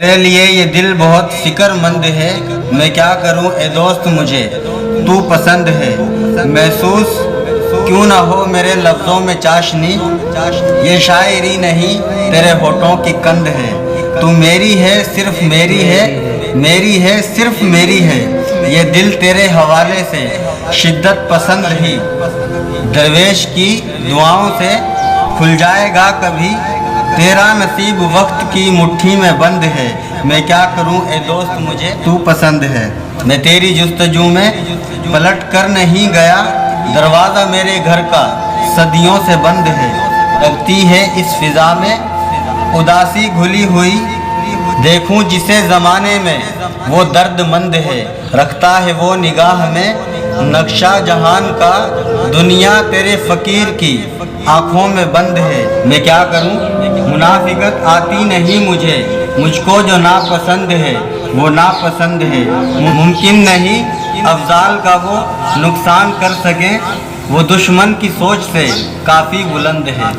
तेरे लिए ये दिल बहुत फिक्रमंद है, मैं क्या करूं ए दोस्त मुझे तू पसंद है। महसूस क्यों ना हो मेरे लफ्ज़ों में चाशनी, ये शायरी नहीं तेरे होठों की कंद है। तू मेरी है सिर्फ मेरी है, मेरी है सिर्फ मेरी है। ये दिल तेरे हवाले से शिद्दत पसंद ही दरवेश की दुआओं से खुल जाएगा कभी। तेरा नसीब वक्त की मुट्ठी में बंद है, मैं क्या करूं ए दोस्त मुझे तू पसंद है। मैं तेरी जुस्तजू में पलट कर नहीं गया, दरवाज़ा मेरे घर का सदियों से बंद है। लगती है इस फिजा में उदासी घुली हुई, देखूं जिसे ज़माने में वो दर्दमंद है। रखता है वो निगाह में नक्शा जहान का, दुनिया तेरे फ़कीर की आँखों में बंद है। मैं क्या करूं मुनाफिकत आती नहीं मुझे, मुझको जो नापसंद है वो नापसंद है। मुमकिन नहीं अफजाल का वो नुकसान कर सके, वो दुश्मन की सोच से काफ़ी बुलंद है।